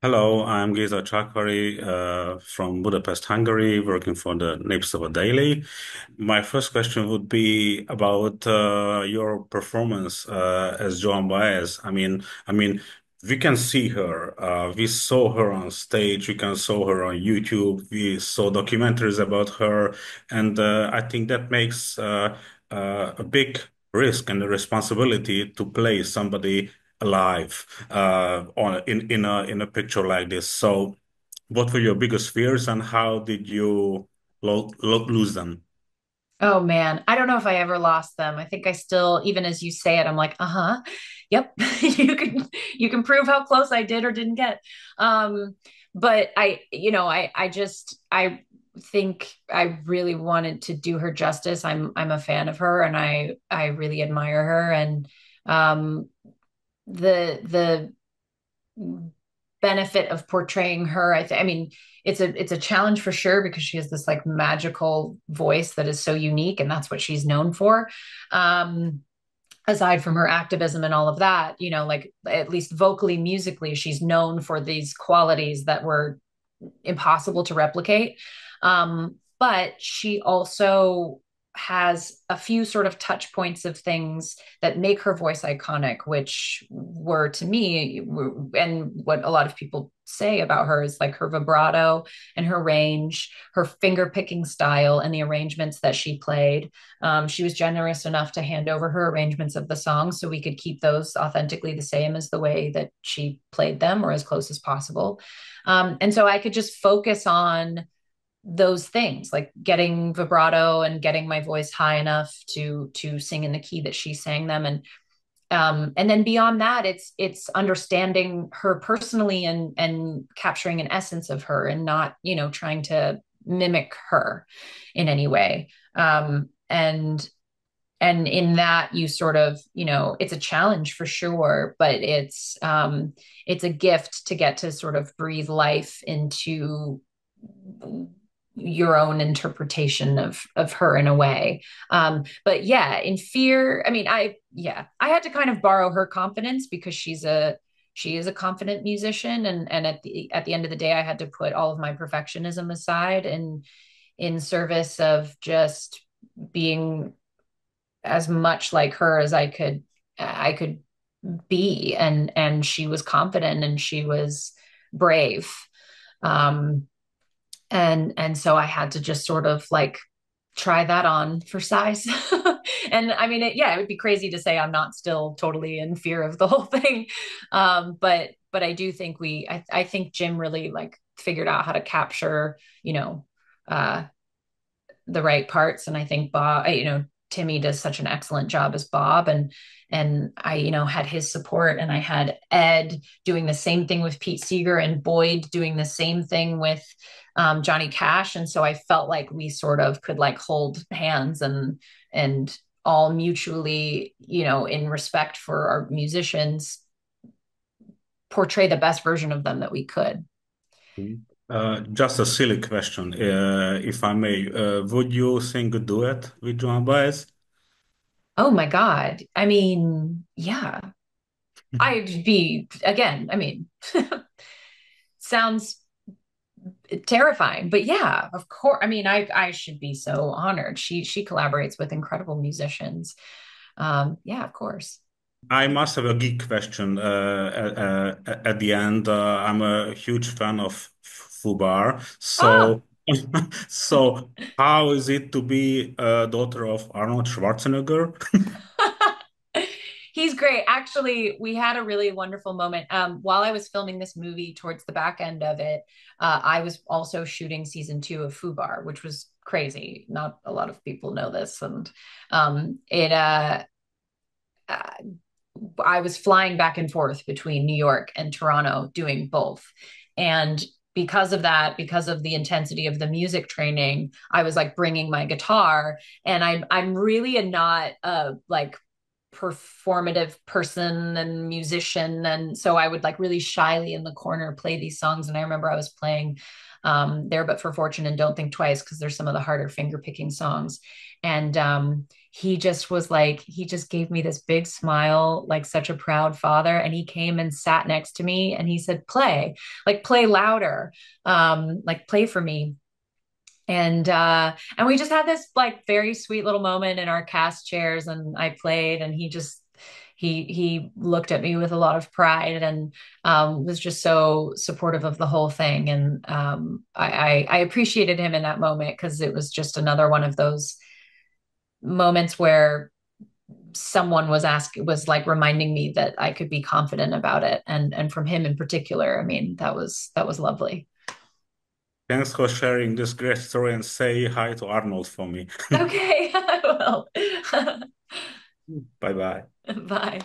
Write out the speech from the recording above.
Hello, I'm Géza Csakari from Budapest, Hungary, working for the Népszava Daily. My first question would be about your performance as Joan Baez. We can see her. We saw her on stage. We can saw her on YouTube. We saw documentaries about her, and I think that makes a big risk and a responsibility to play somebody alive on in a picture like this. So, what were your biggest fears, and how did you lo lose them? Oh man, I don't know if I ever lost them. I think I still, even as you say it, I'm like, uh-huh, yep. You can prove how close I did or didn't get. Um, but I think I really wanted to do her justice. I'm a fan of her and I really admire her. And um the benefit of portraying her. I mean, it's a challenge for sure because she has this like magical voice that is so unique, and that's what she's known for. Um, Aside from her activism and all of that, like at least vocally, musically, she's known for these qualities that were impossible to replicate. But she also has a few sort of touch points of things that make her voice iconic, which were to me, and what a lot of people say about her is like her vibrato and her range, her finger picking style, and the arrangements that she played. She was generous enough to hand over her arrangements of the songs so we could keep those authentically the same as the way that she played them or as close as possible. And so I could just focus on those things like getting vibrato and getting my voice high enough to sing in the key that she sang them. And then beyond that, it's understanding her personally and capturing an essence of her and not, trying to mimic her in any way. And in that you sort of, it's a challenge for sure, but it's a gift to get to sort of breathe life into your own interpretation of her in a way. But yeah, in fear, I mean, I had to kind of borrow her confidence because she is a confident musician, and at the end of the day I had to put all of my perfectionism aside and in service of just being as much like her as I could be. And she was confident and she was brave. Um and so I had to just sort of like try that on for size. And I mean it would be crazy to say I'm not still totally in fear of the whole thing. But I do think I think Jim really like figured out how to capture, uh the right parts. And I think Timmy does such an excellent job as Bob. And I, had his support, and I had Ed doing the same thing with Pete Seeger and Boyd doing the same thing with Johnny Cash. And so I felt like we sort of could like hold hands and all mutually, in respect for our musicians, portray the best version of them that we could. Just a silly question, if I may. Would you sing a duet with Joan Baez? Oh my God. I mean, yeah, I'd be again, I mean, sounds terrifying, but yeah, of course. I mean, I should be so honored. She collaborates with incredible musicians. Yeah, of course. I must have a geek question at the end. I'm a huge fan of Fubar, Ah, so so how is it to be a daughter of Arnold Schwarzenegger? he's great. Actually, we had a really wonderful moment. While I was filming this movie towards the back end of it, I was also shooting season 2 of Fubar, which was crazy. Not a lot of people know this, and it uh, I was flying back and forth between New York and Toronto doing both. And because of that, because of the intensity of the music training, I was like bringing my guitar. And I'm really a not a like performative person and musician. And so I would like really shyly in the corner play these songs. And I remember I was playing There But for Fortune and Don't Think Twice because there's some of the harder finger picking songs. And he just was like, he just gave me this big smile, like such a proud father. And he came and sat next to me and he said, play, like play louder, like play for me. And we just had this like very sweet little moment in our cast chairs, and I played, and he looked at me with a lot of pride, and was just so supportive of the whole thing. And I appreciated him in that moment because it was just another one of those moments where someone was like reminding me that I could be confident about it. And from him in particular, I mean, that was lovely. Thanks for sharing this great story and say hi to Arnold for me. Okay, I will. Bye bye. Bye.